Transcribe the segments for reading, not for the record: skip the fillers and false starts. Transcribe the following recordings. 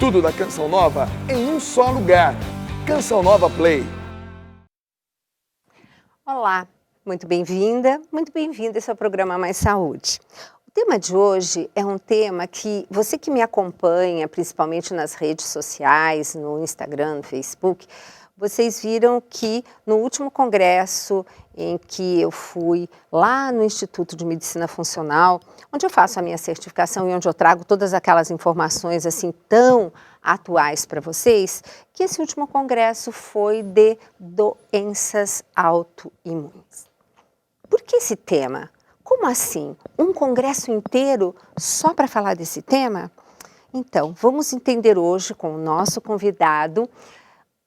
Tudo da Canção Nova em um só lugar. Canção Nova Play. Olá, muito bem-vinda, esse é o programa Mais Saúde. O tema de hoje é um tema que você que me acompanha, principalmente nas redes sociais, no Instagram, no Facebook, vocês viram que no último congresso em que eu fui lá no Instituto de Medicina Funcional, onde eu faço a minha certificação e onde eu trago todas aquelas informações assim tão atuais para vocês, que esse último congresso foi de doenças autoimunes. Por que esse tema? Como assim? Um congresso inteiro só para falar desse tema? Então, vamos entender hoje com o nosso convidado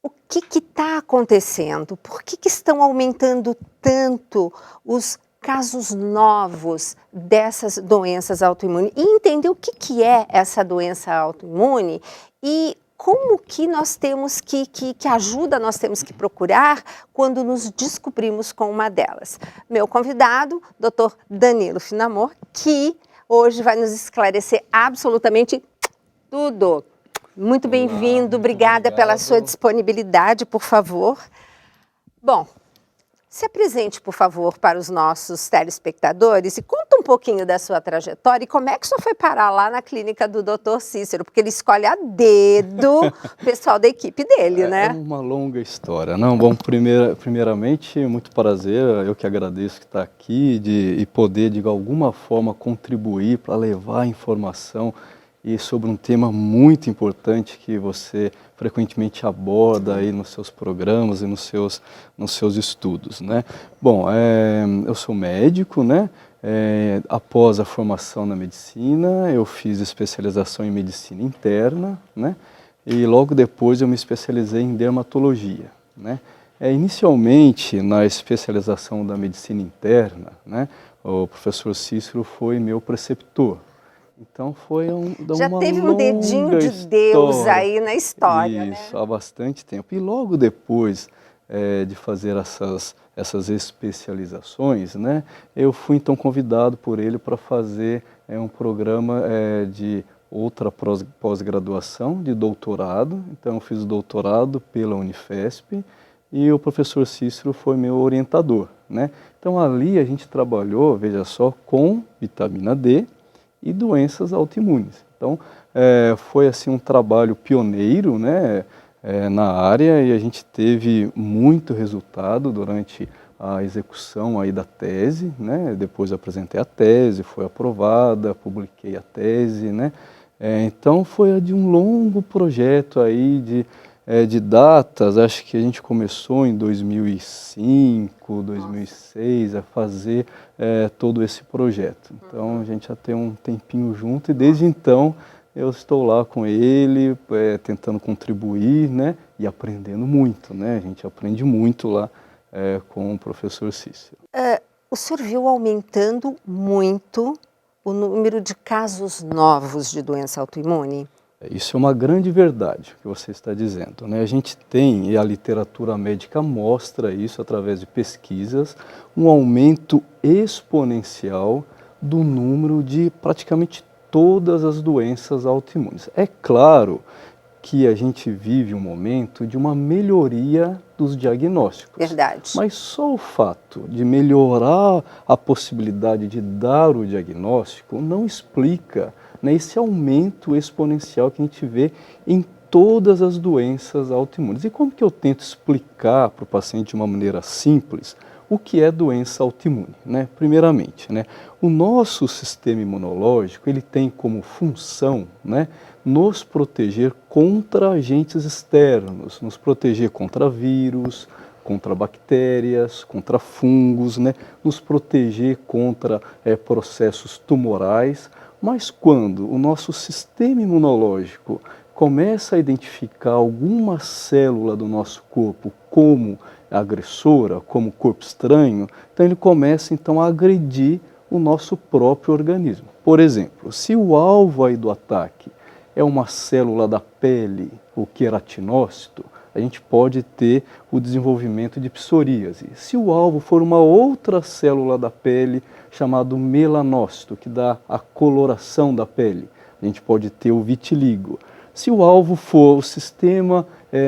o que está acontecendo, por que estão aumentando tanto os casos novos dessas doenças autoimunes e entender o que é essa doença autoimune e como que nós temos que ajuda nós temos que procurar quando nos descobrimos com uma delas. Meu convidado, Dr. Danilo Finamor, que hoje vai nos esclarecer absolutamente tudo. Muito bem-vindo, obrigada pela sua disponibilidade, por favor. Bom, se apresente, por favor, para os nossos telespectadores e conta um pouquinho da sua trajetória e como é que o senhor foi parar lá na clínica do Dr. Cícero, porque ele escolhe a dedo o pessoal da equipe dele, né? É uma longa história. Não, bom, primeiramente, muito prazer, eu que agradeço que está aqui e poder, de alguma forma, contribuir para levar a informação e sobre um tema muito importante que você frequentemente aborda aí nos seus programas e nos seus estudos, né? Bom, eu sou médico, né? Após a formação na medicina, eu fiz especialização em medicina interna, né? E logo depois eu me especializei em dermatologia, né? Inicialmente, na especialização da medicina interna, né? O professor Cícero foi meu preceptor. Então foi já uma teve um dedinho de história. Deus aí na história, Isso, né? há bastante tempo. E logo depois de fazer essas especializações, né, eu fui então convidado por ele para fazer um programa de outra pós-graduação, de doutorado. Então eu fiz o doutorado pela Unifesp e o professor Cícero foi meu orientador, né? Então ali a gente trabalhou, veja só, com vitamina D, e doenças autoimunes. Então, foi assim um trabalho pioneiro, né, na área e a gente teve muito resultado durante a execução aí da tese, né? Depois eu apresentei a tese, foi aprovada, publiquei a tese, né? Então, foi de um longo projeto aí de datas, acho que a gente começou em 2005, 2006 a fazer todo esse projeto. Então a gente já tem um tempinho junto e desde então eu estou lá com ele, tentando contribuir, né, e aprendendo muito, né? A gente aprende muito lá com o professor Cícero. O senhor viu aumentando muito o número de casos novos de doença autoimune? Isso é uma grande verdade que você está dizendo, né? A gente tem, e a literatura médica mostra isso através de pesquisas, um aumento exponencial do número de praticamente todas as doenças autoimunes. É claro que a gente vive um momento de uma melhoria dos diagnósticos. Verdade. Mas só o fato de melhorar a possibilidade de dar o diagnóstico não explica, né, esse aumento exponencial que a gente vê em todas as doenças autoimunes. E como que eu tento explicar para o paciente de uma maneira simples o que é doença autoimune, né? Primeiramente, né, o nosso sistema imunológico ele tem como função, né, nos proteger contra agentes externos, nos proteger contra vírus, contra bactérias, contra fungos, né, nos proteger contra processos tumorais. Mas quando o nosso sistema imunológico começa a identificar alguma célula do nosso corpo como agressora, como corpo estranho, então ele começa então a agredir o nosso próprio organismo. Por exemplo, se o alvo aí do ataque é uma célula da pele, o queratinócito, a gente pode ter o desenvolvimento de psoríase. Se o alvo for uma outra célula da pele, chamado melanócito, que dá a coloração da pele, a gente pode ter o vitiligo. Se o alvo for o sistema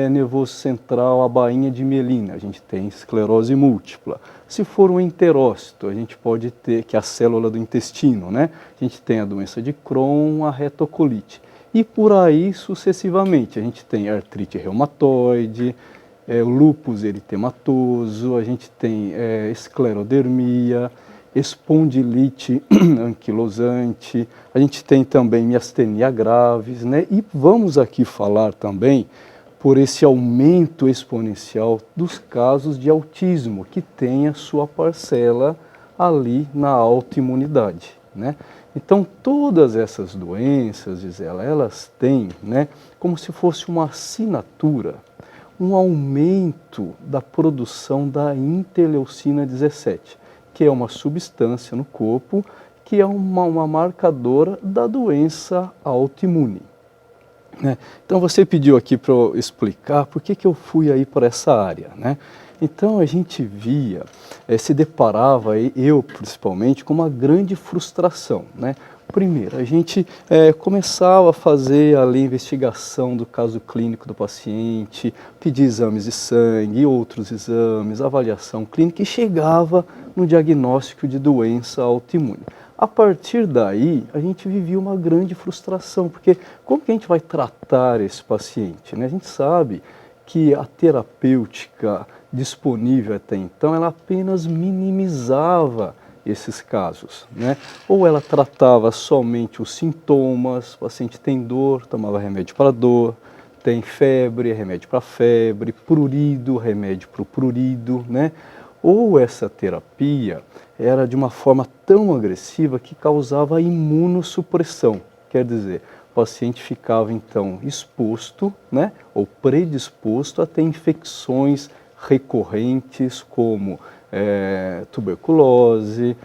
nervoso central, a bainha de mielina, a gente tem esclerose múltipla. Se for um enterócito, a gente pode ter, que é a célula do intestino, né? A gente tem a doença de Crohn, a retocolite. E por aí sucessivamente, a gente tem artrite reumatoide, o lúpus eritematoso, a gente tem esclerodermia, espondilite anquilosante, a gente tem também miastenia graves, né? E vamos aqui falar também por esse aumento exponencial dos casos de autismo, que tem a sua parcela ali na autoimunidade, né? Então, todas essas doenças, Gisela, elas têm, né, como se fosse uma assinatura, um aumento da produção da interleucina 17, que é uma substância no corpo que é uma marcadora da doença autoimune. Então você pediu aqui para eu explicar por que eu fui aí para essa área, né? Então a gente via, se deparava, eu principalmente, com uma grande frustração, né? Primeiro, a gente começava a fazer ali a investigação do caso clínico do paciente, pedir exames de sangue, outros exames, avaliação clínica e chegava no diagnóstico de doença autoimune. A partir daí, a gente vivia uma grande frustração, porque como que a gente vai tratar esse paciente, né? A gente sabe que a terapêutica disponível até então, ela apenas minimizava esses casos, né? Ou ela tratava somente os sintomas, o paciente tem dor, tomava remédio para dor, tem febre, remédio para febre, prurido, remédio para o prurido, né? Ou essa terapia era de uma forma tão agressiva que causava imunossupressão, quer dizer, o paciente ficava então exposto, né, ou predisposto a ter infecções recorrentes como tuberculose,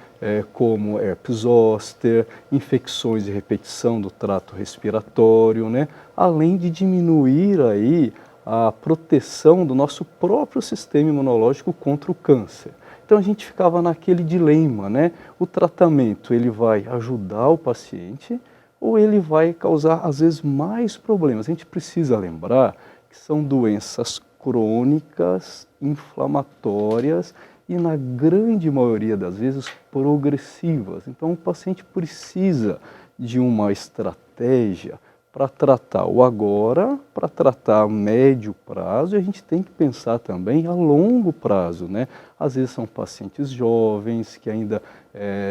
como herpes zoster, infecções de repetição do trato respiratório, né, além de diminuir aí a proteção do nosso próprio sistema imunológico contra o câncer. Então a gente ficava naquele dilema, né? O tratamento, ele vai ajudar o paciente ou ele vai causar, às vezes, mais problemas. A gente precisa lembrar que são doenças crônicas, inflamatórias e, na grande maioria das vezes, progressivas. Então o paciente precisa de uma estratégia para tratar o agora, para tratar a médio prazo, e a gente tem que pensar também a longo prazo, né? Às vezes são pacientes jovens que ainda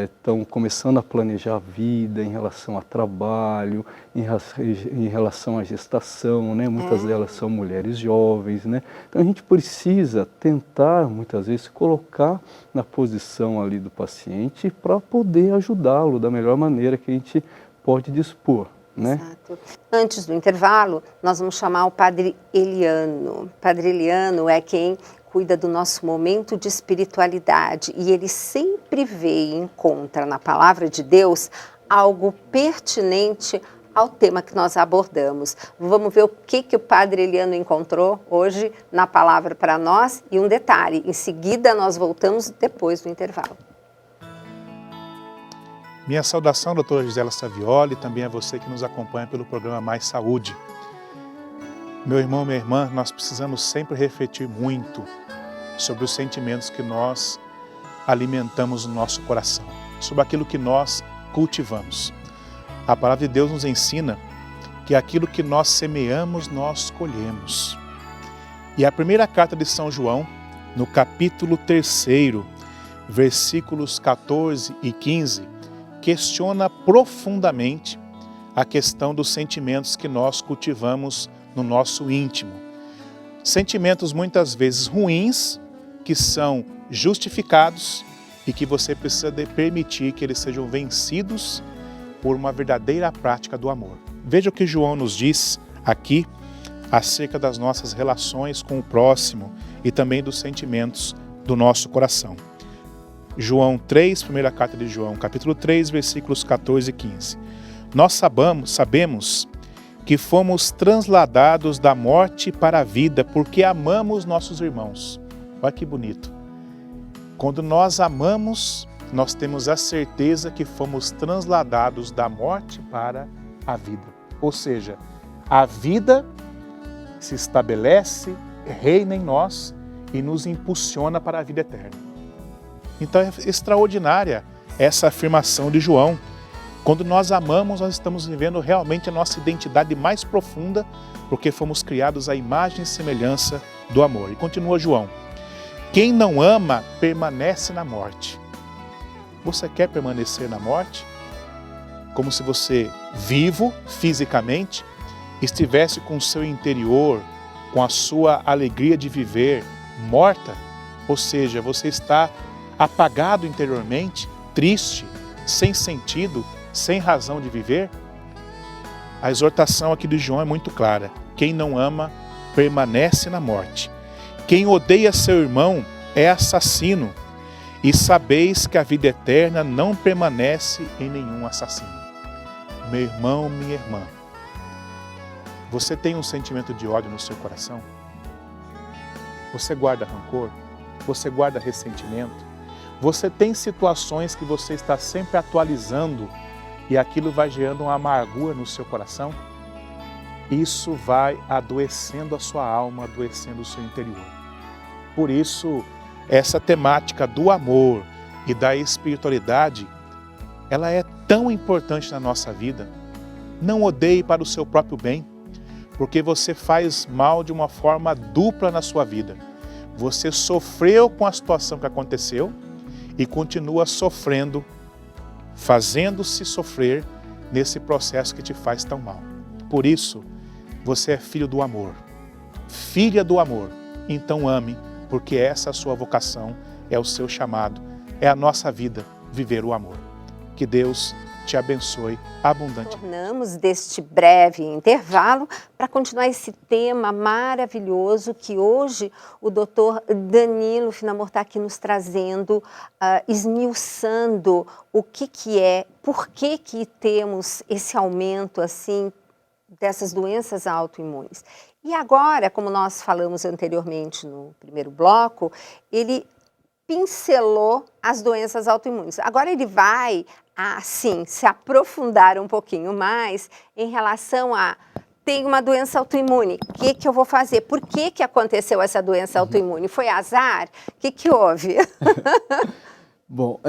estão começando a planejar a vida em relação a trabalho, em relação à gestação, né? Muitas delas são mulheres jovens, né? Então a gente precisa tentar, muitas vezes, colocar na posição ali do paciente para poder ajudá-lo da melhor maneira que a gente pode dispor. Né? Exato. Antes do intervalo, nós vamos chamar o Padre Eliano. O Padre Eliano é quem cuida do nosso momento de espiritualidade e ele sempre vê e encontra na Palavra de Deus algo pertinente ao tema que nós abordamos. Vamos ver o que o Padre Eliano encontrou hoje na Palavra para nós e um detalhe, em seguida nós voltamos depois do intervalo. Minha saudação, doutora Gisela Savioli, e também a você que nos acompanha pelo programa Mais Saúde. Meu irmão, minha irmã, nós precisamos sempre refletir muito sobre os sentimentos que nós alimentamos no nosso coração, sobre aquilo que nós cultivamos. A palavra de Deus nos ensina que aquilo que nós semeamos, nós colhemos. E a primeira carta de São João, no capítulo 3, versículos 14 e 15, questiona profundamente a questão dos sentimentos que nós cultivamos no nosso íntimo. Sentimentos muitas vezes ruins, que são justificados e que você precisa permitir que eles sejam vencidos por uma verdadeira prática do amor. Veja o que João nos diz aqui acerca das nossas relações com o próximo e também dos sentimentos do nosso coração. João 3, primeira carta de João, capítulo 3, versículos 14 e 15. Nós sabemos que fomos transladados da morte para a vida porque amamos nossos irmãos. Olha que bonito. Quando nós amamos, nós temos a certeza que fomos transladados da morte para a vida. Ou seja, a vida se estabelece, reina em nós e nos impulsiona para a vida eterna. Então é extraordinária essa afirmação de João. Quando nós amamos, nós estamos vivendo realmente a nossa identidade mais profunda, porque fomos criados à imagem e semelhança do amor. E continua João: quem não ama permanece na morte. Você quer permanecer na morte? Como se você, vivo fisicamente, estivesse com o seu interior, com a sua alegria de viver, morta? Ou seja, você está apagado interiormente, triste, sem sentido, sem razão de viver? A exortação aqui de João é muito clara. Quem não ama permanece na morte. Quem odeia seu irmão é assassino, e sabeis que a vida eterna não permanece em nenhum assassino. Meu irmão, minha irmã, você tem um sentimento de ódio no seu coração? Você guarda rancor? Você guarda ressentimento? Você tem situações que você está sempre atualizando e aquilo vai gerando uma amargura no seu coração? Isso vai adoecendo a sua alma, adoecendo o seu interior. Por isso, essa temática do amor e da espiritualidade, ela é tão importante na nossa vida. Não odeie para o seu próprio bem, porque você faz mal de uma forma dupla na sua vida. Você sofreu com a situação que aconteceu e continua sofrendo, fazendo-se sofrer nesse processo que te faz tão mal. Por isso, você é filho do amor, filha do amor. Então ame, porque essa é a sua vocação, é o seu chamado, é a nossa vida, viver o amor. Que Deus te abençoe abundantemente. Tornamos deste breve intervalo para continuar esse tema maravilhoso que hoje o doutor Danilo Finamor está aqui nos trazendo, esmiuçando o que é, por que temos esse aumento assim dessas doenças autoimunes. E agora, como nós falamos anteriormente no primeiro bloco, ele pincelou as doenças autoimunes. Agora ele vai, assim, se aprofundar um pouquinho mais em relação a tem uma doença autoimune, o que eu vou fazer? Por que aconteceu essa doença autoimune? Foi azar? O que houve? Bom,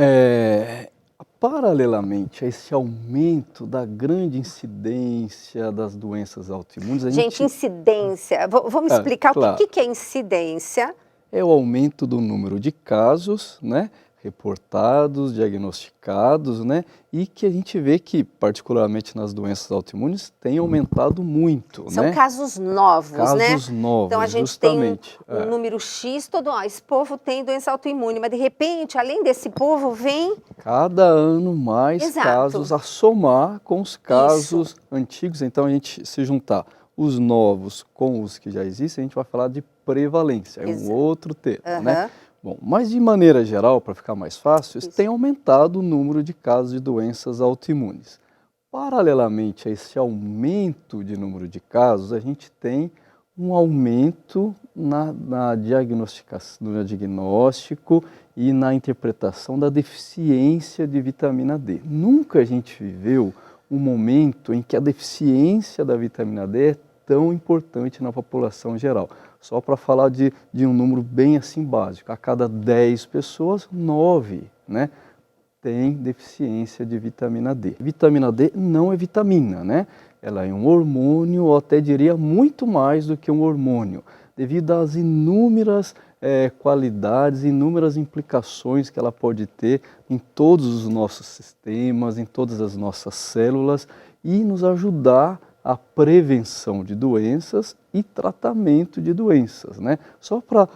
paralelamente a esse aumento da grande incidência das doenças autoimunes... Gente, incidência, vamos explicar claro. O que é incidência? É o aumento do número de casos, né, reportados, diagnosticados, né, e que a gente vê que, particularmente nas doenças autoimunes, tem aumentado muito. São casos novos, né? Casos novos, então a gente justamente. Tem um número X, esse povo tem doença autoimune, mas de repente, além desse povo, vem... Cada ano mais casos a somar com os casos antigos. Então a gente se juntar os novos com os que já existem, a gente vai falar de prevalência, é um outro termo, né? Bom, mas de maneira geral, para ficar mais fácil, isso tem aumentado o número de casos de doenças autoimunes. Paralelamente a esse aumento de número de casos, a gente tem um aumento no diagnóstico e na interpretação da deficiência de vitamina D. Nunca a gente viveu um momento em que a deficiência da vitamina D é tão importante na população geral. Só para falar de um número bem assim básico, a cada 10 pessoas, 9, né, tem deficiência de vitamina D. Vitamina D não é vitamina, né? Ela é um hormônio, ou até diria muito mais do que um hormônio, devido às inúmeras qualidades, inúmeras implicações que ela pode ter em todos os nossos sistemas, em todas as nossas células e nos ajudar a prevenção de doenças e tratamento de doenças, né? Só para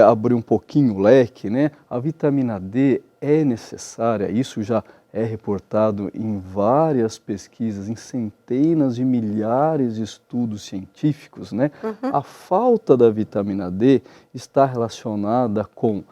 abrir um pouquinho o leque, né? A vitamina D é necessária, isso já é reportado em várias pesquisas, em centenas de milhares de estudos científicos, né? A falta da vitamina D está relacionada com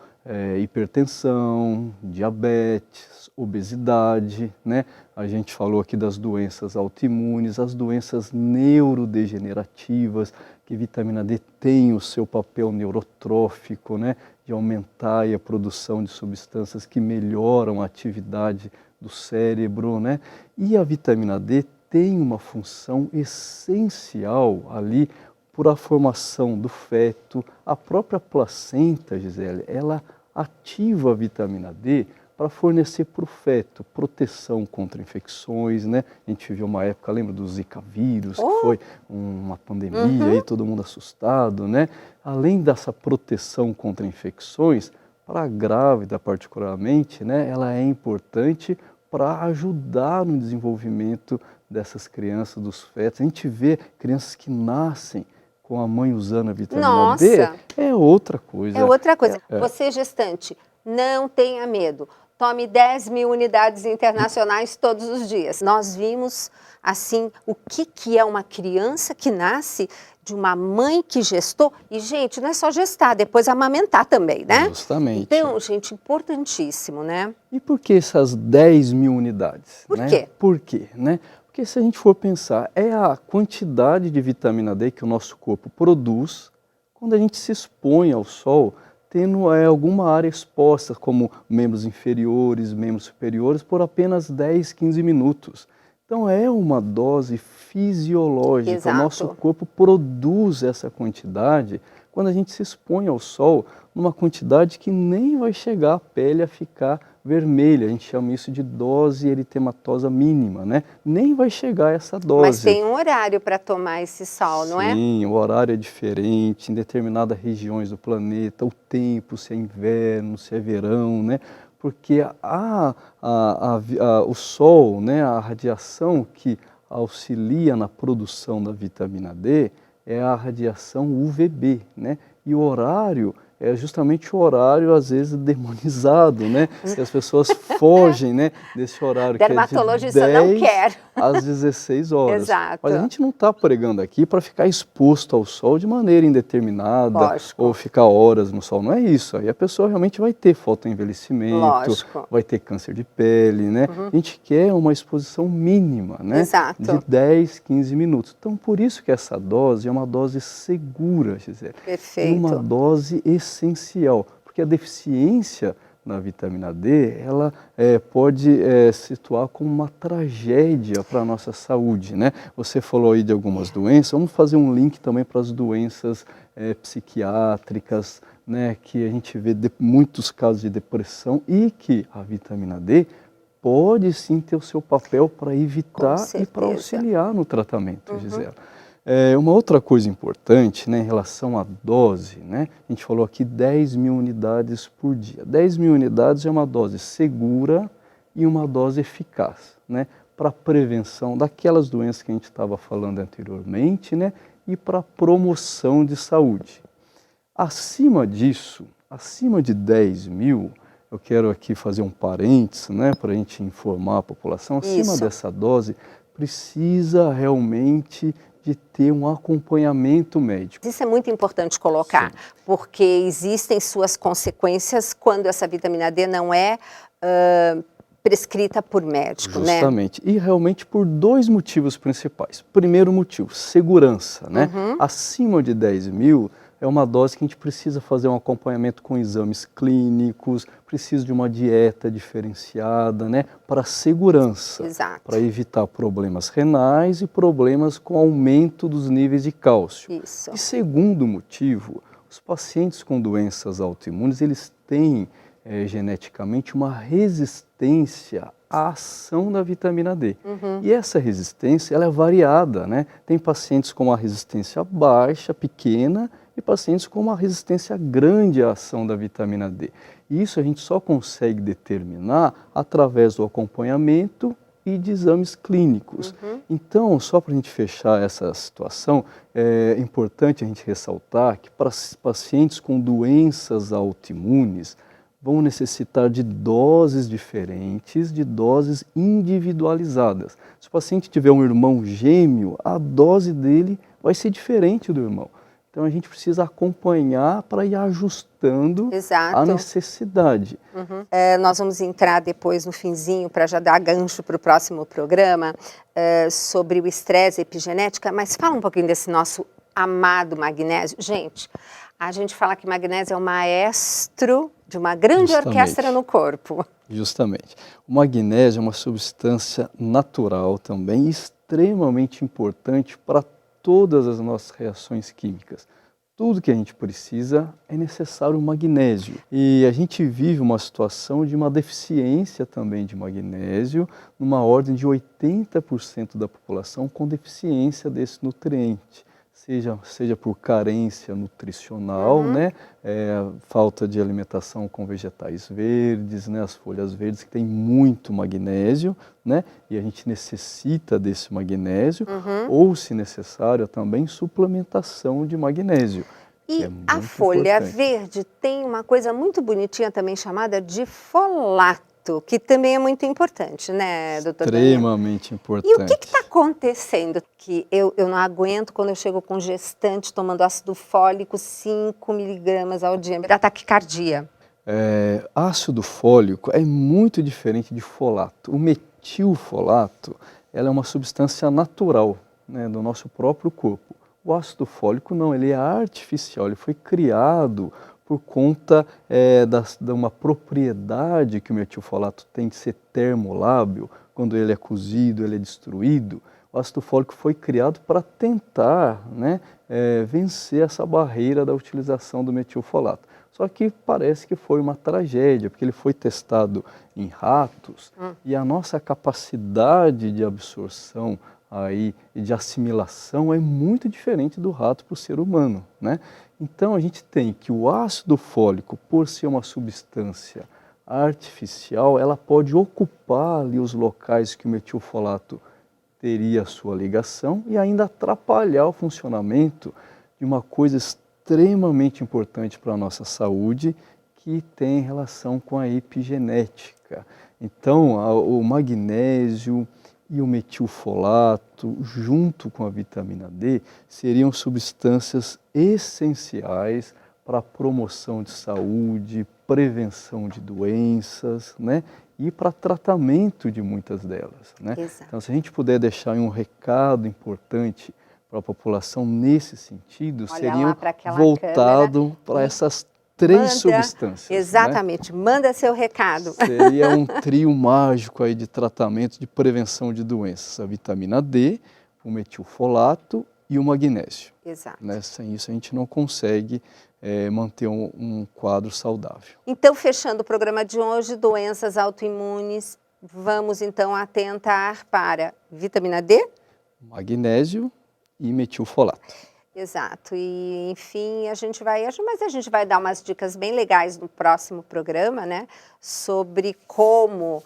hipertensão, diabetes, obesidade, né? A gente falou aqui das doenças autoimunes, as doenças neurodegenerativas, que vitamina D tem o seu papel neurotrófico, né? De aumentar a produção de substâncias que melhoram a atividade do cérebro, né? E a vitamina D tem uma função essencial ali para a formação do feto. A própria placenta, Gisele, ela ativa a vitamina D para fornecer para o feto proteção contra infecções, né? A gente viveu uma época, lembra do Zika vírus, que foi uma pandemia, e todo mundo assustado, né? Além dessa proteção contra infecções, para a grávida particularmente, né, ela é importante para ajudar no desenvolvimento dessas crianças, dos fetos. A gente vê crianças que nascem com a mãe usando a vitamina D, é outra coisa. É outra coisa. Você, gestante, não tenha medo. Tome 10.000 unidades internacionais todos os dias. Nós vimos, assim, o que é uma criança que nasce de uma mãe que gestou. E, gente, não é só gestar, depois amamentar também, né? Justamente. Então, gente, importantíssimo, né? E por que essas 10.000 unidades? Por quê? Por quê, né? Porque se a gente for pensar, é a quantidade de vitamina D que o nosso corpo produz quando a gente se expõe ao sol, tendo alguma área exposta, como membros inferiores, membros superiores, por apenas 10, 15 minutos. Então é uma dose fisiológica. Exato. O nosso corpo produz essa quantidade quando a gente se expõe ao sol, numa quantidade que nem vai chegar a pele a ficar vermelha. A gente chama isso de dose eritematosa mínima, né? Nem vai chegar a essa dose. Mas tem um horário para tomar esse sol, não é? Sim, o horário é diferente, em determinadas regiões do planeta, o tempo, se é inverno, se é verão, né? Porque o sol, né, a radiação que auxilia na produção da vitamina D é a radiação UVB, né? E o horário é justamente o horário, às vezes, demonizado, né? E as pessoas fogem, né, desse horário que é de 10 às 16 horas. Exato. Mas a gente não está pregando aqui para ficar exposto ao sol de maneira indeterminada. Lógico. Ou ficar horas no sol. Não é isso. Aí a pessoa realmente vai ter fotoenvelhecimento, Lógico. vai ter câncer de pele, né? A gente quer uma exposição mínima, né? Exato. De 10, 15 minutos. Então, por isso que essa dose é uma dose segura, Gisele. Perfeito. E uma dose essencial, porque a deficiência na vitamina D, ela pode se situar como uma tragédia para a nossa saúde, né? Você falou aí de algumas doenças, vamos fazer um link também para as doenças psiquiátricas, né? Que a gente vê muitos casos de depressão e que a vitamina D pode sim ter o seu papel para evitar e para auxiliar no tratamento, Gisela. Uma outra coisa importante, né, em relação à dose, né, a gente falou aqui 10.000 unidades por dia. 10.000 unidades é uma dose segura e uma dose eficaz, né, para a prevenção daquelas doenças que a gente estava falando anteriormente, né, e para a promoção de saúde. Acima disso, acima de 10.000, eu quero aqui fazer um parênteses, né, para a gente informar a população, acima dessa dose, precisa realmente de ter um acompanhamento médico. Isso é muito importante colocar, porque existem suas consequências quando essa vitamina D não é prescrita por médico, né? Justamente. E realmente por dois motivos principais. Primeiro motivo, segurança, né? Acima de 10.000 é uma dose que a gente precisa fazer um acompanhamento com exames clínicos, precisa de uma dieta diferenciada, né? Para segurança. Exato. Para evitar problemas renais e problemas com aumento dos níveis de cálcio. Isso. E segundo motivo, os pacientes com doenças autoimunes, eles têm geneticamente uma resistência à ação da vitamina D. E essa resistência, ela é variada, né? Tem pacientes com uma resistência baixa, pequena, e pacientes com uma resistência grande à ação da vitamina D. E isso a gente só consegue determinar através do acompanhamento e de exames clínicos. Então, só para a gente fechar essa situação, é importante a gente ressaltar que para pacientes com doenças autoimunes, vão necessitar de doses diferentes, de doses individualizadas. Se o paciente tiver um irmão gêmeo, a dose dele vai ser diferente do irmão. Então a gente precisa acompanhar para ir ajustando a necessidade. Nós vamos entrar depois no finzinho, para já dar gancho para o próximo programa, sobre o estresse e epigenética, mas fala um pouquinho desse nosso amado magnésio. Gente, a gente fala que magnésio é o maestro de uma grande orquestra no corpo. Justamente. O magnésio é uma substância natural também, extremamente importante para todas as nossas reações químicas. Tudo que a gente precisa é necessário magnésio. E a gente vive uma situação de uma deficiência também de magnésio, numa ordem de 80% da população com deficiência desse nutriente. Seja por carência nutricional, né? Falta de alimentação com vegetais verdes, né? As folhas verdes que tem muito magnésio, né? E a gente necessita desse magnésio, ou se necessário também suplementação de magnésio. E a folha verde tem uma coisa muito bonitinha também chamada de folato, que também é muito importante, né, doutor Daniel? Extremamente importante. E o que está acontecendo? Que eu não aguento quando eu chego com gestante tomando ácido fólico 5 miligramas ao dia, me dá taquicardia. Ácido fólico é muito diferente de folato. O metilfolato, ela é uma substância natural, né, do nosso próprio corpo. O ácido fólico não, ele é artificial, ele foi criado por conta de uma propriedade que o metilfolato tem de ser termolábil. Quando ele é cozido, ele é destruído. O ácido fólico foi criado para tentar, né, vencer essa barreira da utilização do metilfolato. Só que parece que foi uma tragédia, porque ele foi testado em ratos e a nossa capacidade de absorção e de assimilação é muito diferente do rato para o ser humano, né? Então a gente tem que o ácido fólico, por ser uma substância artificial, ela pode ocupar ali os locais que o metilfolato teria a sua ligação e ainda atrapalhar o funcionamento de uma coisa extremamente importante para a nossa saúde, que tem relação com a epigenética. Então o magnésio e o metilfolato, junto com a vitamina D, seriam substâncias essenciais para a promoção de saúde, prevenção de doenças, né? E para tratamento de muitas delas, né? Então, se a gente puder deixar um recado importante para a população nesse sentido, seria voltado para essas três substâncias. Exatamente, né? Manda seu recado. Seria um trio mágico aí de tratamento de prevenção de doenças: a vitamina D, o metilfolato e o magnésio. Exato. Né? Sem isso a gente não consegue manter um quadro saudável. Então, fechando o programa de hoje, doenças autoimunes, vamos então atentar para vitamina D, magnésio e metilfolato. Exato, e enfim, a gente vai dar umas dicas bem legais no próximo programa, né, sobre como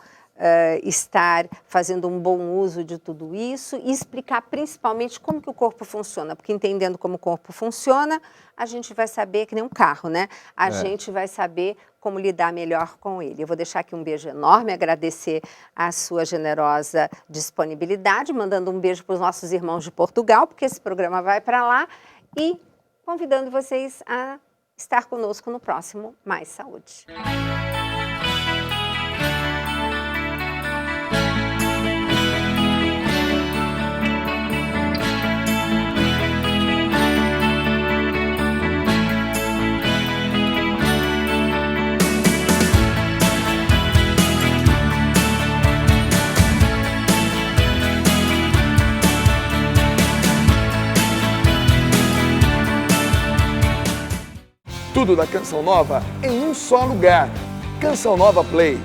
estar fazendo um bom uso de tudo isso e explicar principalmente como que o corpo funciona, porque entendendo como o corpo funciona, a gente vai saber, que nem um carro, né, a gente vai saber como lidar melhor com ele. Eu vou deixar aqui um beijo enorme, agradecer a sua generosa disponibilidade, mandando um beijo para os nossos irmãos de Portugal, porque esse programa vai para lá, e convidando vocês a estar conosco no próximo Mais Saúde. Tudo da Canção Nova em um só lugar. Canção Nova Play.